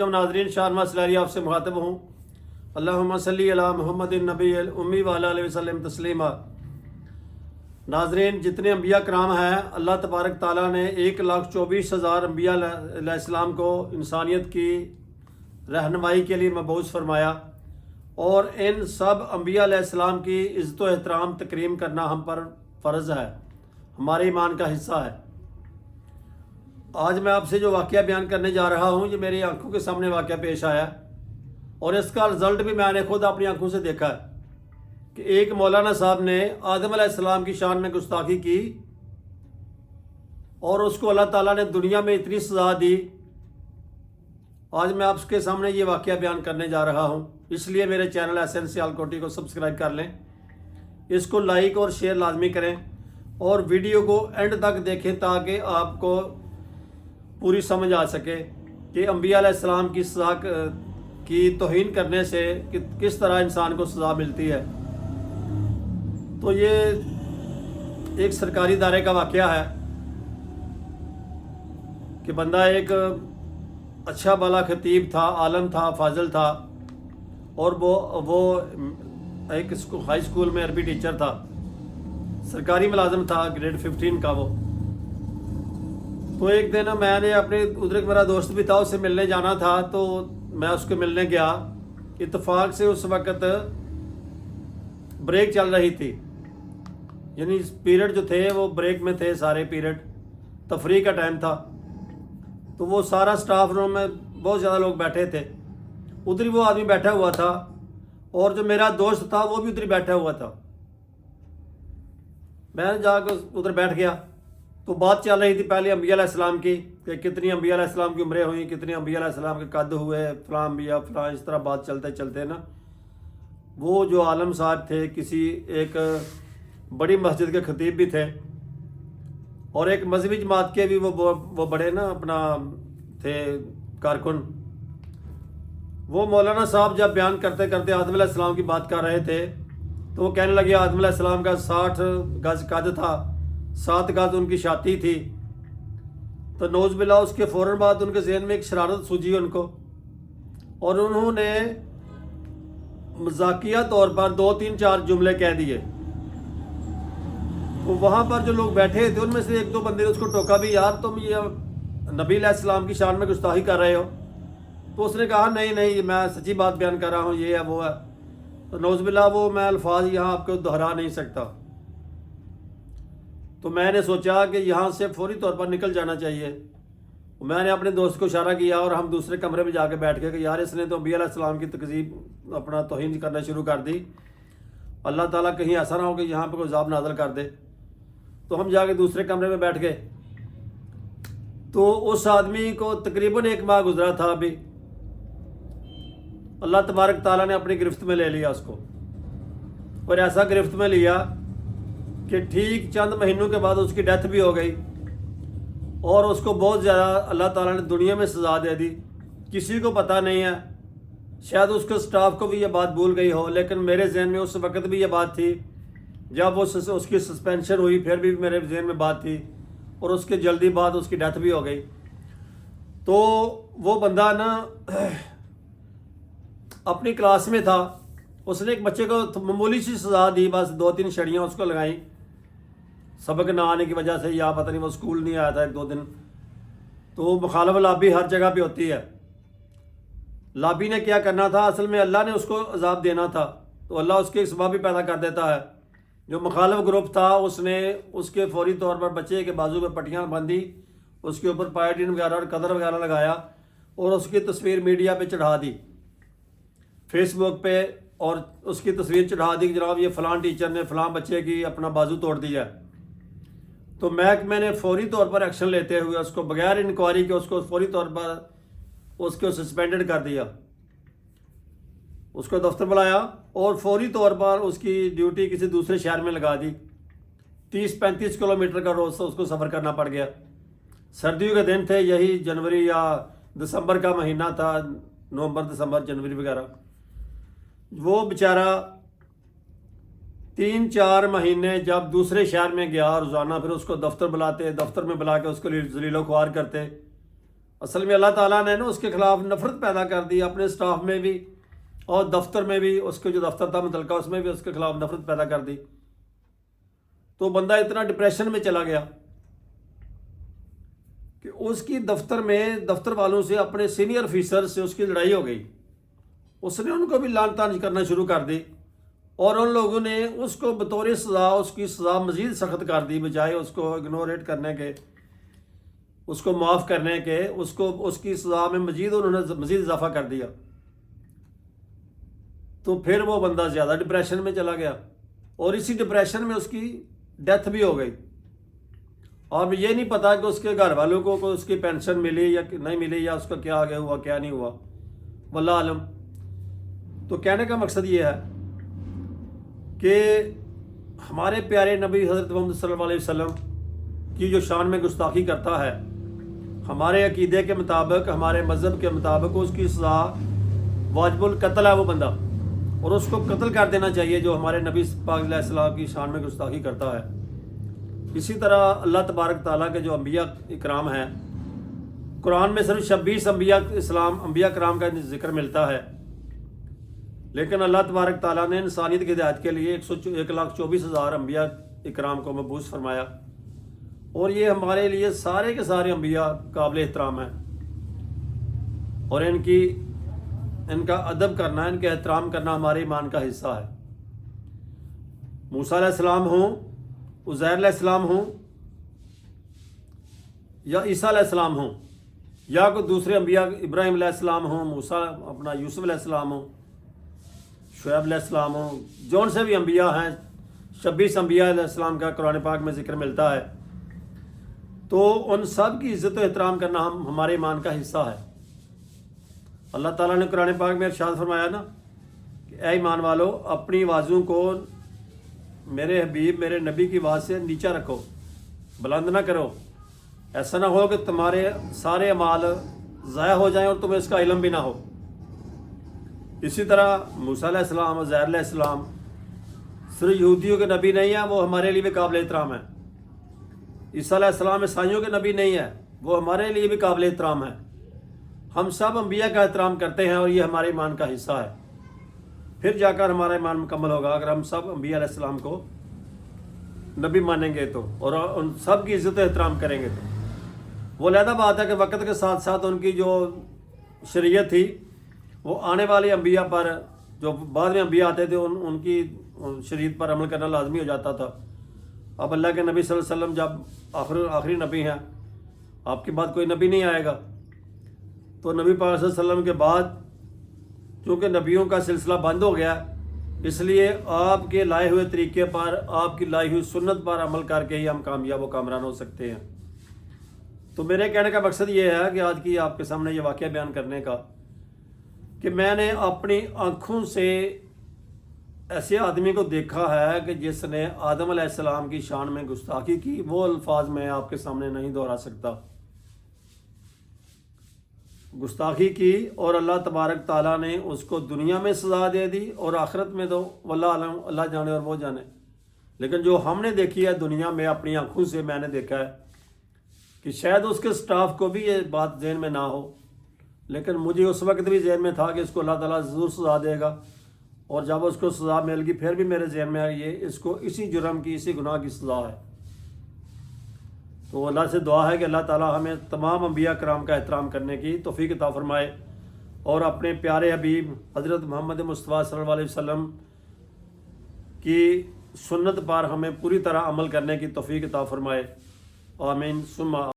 ناظرین، شارما سلاری آپ سے مخاطب ہوں۔ اللہم صلی علی محمد النبی الامی وعلی آلہ وسلم تسلیما۔ ناظرین، جتنے انبیاء کرام ہیں، اللہ تبارک تعالیٰ نے 1,24,000 انبیاء علیہ السلام کو انسانیت کی رہنمائی کے لیے مبعوث فرمایا، اور ان سب انبیاء علیہ السلام کی عزت و احترام تکریم کرنا ہم پر فرض ہے، ہمارے ایمان کا حصہ ہے۔ آج میں آپ سے جو واقعہ بیان کرنے جا رہا ہوں، یہ میری آنکھوں کے سامنے واقعہ پیش آیا ہے، اور اس کا رزلٹ بھی میں نے خود اپنی آنکھوں سے دیکھا ہے کہ ایک مولانا صاحب نے آدم علیہ السلام کی شان میں گستاخی کی، اور اس کو اللہ تعالیٰ نے دنیا میں اتنی سزا دی۔ آج میں آپ کے سامنے یہ واقعہ بیان کرنے جا رہا ہوں، اس لیے میرے چینل SN سیالکوٹی کو سبسکرائب کر لیں، اس کو لائک اور شیئر لازمی کریں، اور ویڈیو کو اینڈ تک دیکھیں تاکہ آپ کو پوری سمجھ آ سکے کہ انبیاء علیہ السلام کی سزا کی توہین کرنے سے کس طرح انسان کو سزا ملتی ہے۔ تو یہ ایک سرکاری ادارے کا واقعہ ہے کہ بندہ ایک اچھا بالا خطیب تھا، عالم تھا، فاضل تھا، اور وہ ایک ہائی اسکول میں عربی ٹیچر تھا، سرکاری ملازم تھا، گریڈ 15 کا وہ۔ تو ایک دن میں نے ادھر ایک میرا دوست بھی تھا، اس سے ملنے جانا تھا، تو میں اس کو ملنے گیا۔ اتفاق سے اس وقت بریک چل رہی تھی، یعنی پیریڈ جو تھے وہ بریک میں تھے، سارے پیریڈ تفریح کا ٹائم تھا۔ تو وہ سارا سٹاف روم میں بہت زیادہ لوگ بیٹھے تھے، ادھر وہ آدمی بیٹھا ہوا تھا، اور جو میرا دوست تھا وہ بھی ادھر بیٹھا ہوا تھا۔ میں جا کے ادھر بیٹھ گیا، تو بات چل رہی تھی پہلے انبیاء علیہ السلام کی کہ کتنی انبیاء علیہ السلام کی عمریں ہوئیں، کتنی انبیاء علیہ السلام کے قد ہوئے، فلاں انبیاء فلاں، اس طرح بات چلتے چلتے نا وہ جو عالم صاحب تھے، کسی ایک بڑی مسجد کے خطیب بھی تھے، اور ایک مذہبی جماعت کے بھی وہ بڑے نا اپنا تھے کارکن۔ وہ مولانا صاحب جب بیان کرتے کرتے آدم علیہ السلام کی بات کر رہے تھے، تو وہ کہنے لگے آدم علیہ السلام کا 60 گز قد تھا، 7 گز ان کی چھاتی تھی۔ تو نعوذ باللہ اس کے فوراً بعد ان کے ذہن میں ایک شرارت سوجی ان کو، اور انہوں نے مذاقیہ طور پر 2-3-4 جملے کہہ دیے۔ تو وہاں پر جو لوگ بیٹھے تھے ان میں سے 1-2 بندے نے اس کو ٹوکا بھی، یار تم یہ نبی علیہ السلام کی شان میں گستاخی کر رہے ہو۔ تو اس نے کہا نہیں میں سچی بات بیان کر رہا ہوں، یہ ہے وہ ہے۔ تو نعوذ باللہ وہ میں الفاظ یہاں آپ کو دہرا نہیں سکتا۔ تو میں نے سوچا کہ یہاں سے فوری طور پر نکل جانا چاہیے۔ میں نے اپنے دوست کو اشارہ کیا، اور ہم دوسرے کمرے میں جا کے بیٹھ گئے کہ یار اس نے تو انبیاء علیہ السلام کی تکذیب اپنا توہین کرنا شروع کر دی، اللہ تعالیٰ کہیں ایسا نہ ہو کہ یہاں پہ کوئی عذاب نازل کر دے۔ تو ہم جا کے دوسرے کمرے میں بیٹھ گئے۔ تو اس آدمی کو تقریباً 1 ماہ گزرا تھا ابھی، اللہ تبارک تعالیٰ نے اپنی گرفت میں لے لیا اس کو، اور ایسا گرفت میں لیا کہ ٹھیک چند مہینوں کے بعد اس کی ڈیتھ بھی ہو گئی، اور اس کو بہت زیادہ اللہ تعالیٰ نے دنیا میں سزا دے دی۔ کسی کو پتہ نہیں ہے، شاید اس کے سٹاف کو بھی یہ بات بھول گئی ہو، لیکن میرے ذہن میں اس وقت بھی یہ بات تھی۔ جب اس کی سسپینشن ہوئی پھر بھی میرے ذہن میں بات تھی، اور اس کے جلدی بعد اس کی ڈیتھ بھی ہو گئی۔ تو وہ بندہ نا اپنی کلاس میں تھا، اس نے ایک بچے کو معمولی سی سزا دی، بس 2-3 چھڑیاں اس کو لگائیں سبق نہ آنے کی وجہ سے، یا پتہ نہیں وہ اسکول نہیں آیا تھا 1-2 دن۔ تو مخالف لابی ہر جگہ پہ ہوتی ہے، لابی نے کیا کرنا تھا، اصل میں اللہ نے اس کو عذاب دینا تھا، تو اللہ اس کے اسباب بھی پیدا کر دیتا ہے۔ جو مخالف گروپ تھا اس نے اس کے فوری طور پر بچے کے بازو پہ پٹیاں باندھی، اس کے اوپر پائٹین وغیرہ اور قدر وغیرہ لگایا، اور اس کی تصویر میڈیا پہ چڑھا دی، فیس بک پہ، اور اس کی تصویر چڑھا دی کہ جناب یہ فلاں ٹیچر نے فلاں بچے کی اپنا بازو توڑ دیا۔ تو میں نے فوری طور پر ایکشن لیتے ہوئے اس کو بغیر انکوائری کے اس کو فوری طور پر اس کو سسپینڈڈ کر دیا، اس کو دفتر بلایا، اور فوری طور پر اس کی ڈیوٹی کسی دوسرے شہر میں لگا دی۔ 30-35 کلومیٹر کا روز اس کو سفر کرنا پڑ گیا۔ سردیوں کے دن تھے، یہی جنوری یا دسمبر کا مہینہ تھا، نومبر دسمبر جنوری وغیرہ۔ وہ بیچارہ 3-4 مہینے جب دوسرے شہر میں گیا روزانہ، پھر اس کو دفتر بلاتے، دفتر میں بلا کے اس کو ذلیل و خوار کرتے، اصل میں اللہ تعالیٰ نے نا اس کے خلاف نفرت پیدا کر دی اپنے سٹاف میں بھی اور دفتر میں بھی، اس کے جو دفتر تھا متعلقہ اس میں بھی اس کے خلاف نفرت پیدا کر دی. تو بندہ اتنا ڈپریشن میں چلا گیا کہ اس کی دفتر والوں سے، اپنے سینئر آفیسر سے اس کی لڑائی ہو گئی. اس نے ان کو بھی لعن طعن کرنا شروع کر دی اور ان لوگوں نے اس کو بطور سزا اس کی سزا مزید سخت کر دی، بجائے اس کو اگنوریٹ کرنے کے، اس کو معاف کرنے کے، اس کی سزا میں انہوں نے مزید اضافہ کر دیا. تو پھر وہ بندہ زیادہ ڈپریشن میں چلا گیا اور اسی ڈپریشن میں اس کی ڈیتھ بھی ہو گئی. اور یہ نہیں پتا کہ اس کے گھر والوں کو اس کی پینشن ملی یا نہیں ملی، یا اس کا کیا آگے ہوا کیا نہیں ہوا، واللہ عالم. تو کہنے کا مقصد یہ ہے کہ ہمارے پیارے نبی حضرت محمد صلی اللہ علیہ وسلم کی جو شان میں گستاخی کرتا ہے، ہمارے عقیدے کے مطابق، ہمارے مذہب کے مطابق اس کی سزا واجب القتل ہے وہ بندہ، اور اس کو قتل کر دینا چاہیے جو ہمارے نبی پاک علیہ السلام کی شان میں گستاخی کرتا ہے. اسی طرح اللہ تبارک تعالیٰ کے جو انبیاء اکرام ہیں، قرآن میں صرف 26 انبیاء کرام کا ذکر ملتا ہے، لیکن اللہ تبارک تعالیٰ نے انسانیت کی ہدایت کے لیے 1,24,000 انبیاء اکرام کو مبعوث فرمایا، اور یہ ہمارے لیے سارے کے سارے انبیاء قابل احترام ہیں، اور ان کا ادب کرنا، ان کا احترام کرنا ہمارے ایمان کا حصہ ہے. موسیٰ علیہ السلام ہوں، عزیر علیہ السلام ہوں، یا عیسیٰ علیہ السلام ہوں، یا کوئی دوسرے انبیاء، ابراہیم علیہ السلام ہوں، موسیٰ یوسف علیہ السلام ہوں، شعیب علیہ السلام ہوں، جون سے بھی انبیاء ہیں، 26 انبیاء علیہ السلام کا قرآن پاک میں ذکر ملتا ہے. تو ان سب کی عزت و احترام کرنا ہمارے ایمان کا حصہ ہے. اللہ تعالیٰ نے قرآن پاک میں ارشاد فرمایا نا کہ اے ایمان والو، اپنی آوازوں کو میرے حبیب، میرے نبی کی آواز سے نیچا رکھو، بلند نہ کرو. ایسا نہ ہو کہ تمہارے سارے اعمال ضائع ہو جائیں اور تمہیں اس کا علم بھی نہ ہو. اسی طرح موسیٰ علیہ السلام، عزیر علیہ السلام صرف یہودیوں کے نبی نہیں ہیں، وہ ہمارے لیے بھی قابل احترام ہیں. عیسیٰ علیہ السلام عیسائیوں کے نبی نہیں ہے، وہ ہمارے لیے بھی قابل احترام ہیں. ہم سب انبیاء کا احترام کرتے ہیں اور یہ ہمارے ایمان کا حصہ ہے. پھر جا کر ہمارا ایمان مکمل ہوگا اگر ہم سب انبیاء علیہ السلام کو نبی مانیں گے تو، اور ان سب کی عزت و احترام کریں گے تو. وہ علیحدہ بات ہے کہ وقت کے ساتھ ساتھ ان کی جو شریعت تھی وہ آنے والے انبیاء پر، جو بعد میں انبیاء آتے تھے، ان کی شریعت پر عمل کرنا لازمی ہو جاتا تھا. اب اللہ کے نبی صلی اللہ علیہ وسلم جب آخری نبی ہیں، آپ کے بعد کوئی نبی نہیں آئے گا، تو نبی پاک صلی اللہ علیہ وسلم کے بعد چونکہ نبیوں کا سلسلہ بند ہو گیا، اس لیے آپ کے لائے ہوئے طریقے پر، آپ کی لائی ہوئی سنت پر عمل کر کے ہی ہم کامیاب و کامران ہو سکتے ہیں. تو میرے کہنے کا مقصد یہ ہے کہ آج کی آپ کے سامنے یہ واقعہ بیان کرنے کا کہ میں نے اپنی آنکھوں سے ایسے آدمی کو دیکھا ہے کہ جس نے آدم علیہ السلام کی شان میں گستاخی کی. وہ الفاظ میں آپ کے سامنے نہیں دہرا سکتا. گستاخی کی اور اللہ تبارک تعالیٰ نے اس کو دنیا میں سزا دے دی، اور آخرت میں تو واللہ عالم، اللہ جانے اور وہ جانے. لیکن جو ہم نے دیکھی ہے دنیا میں اپنی آنکھوں سے، میں نے دیکھا ہے کہ شاید اس کے سٹاف کو بھی یہ بات ذہن میں نہ ہو، لیکن مجھے اس وقت بھی ذہن میں تھا کہ اس کو اللہ تعالیٰ ضرور سزا دے گا. اور جب اس کو سزا مل گئی پھر بھی میرے ذہن میں یہ اس کو اسی جرم کی، اسی گناہ کی سزا ہے. تو اللہ سے دعا ہے کہ اللہ تعالیٰ ہمیں تمام انبیاء کرام کا احترام کرنے کی توفیق عطا فرمائے، اور اپنے پیارے حبیب حضرت محمد مصطفیٰ صلی اللہ علیہ وسلم کی سنت پر ہمیں پوری طرح عمل کرنے کی توفیق عطا فرمائے. آمین ثم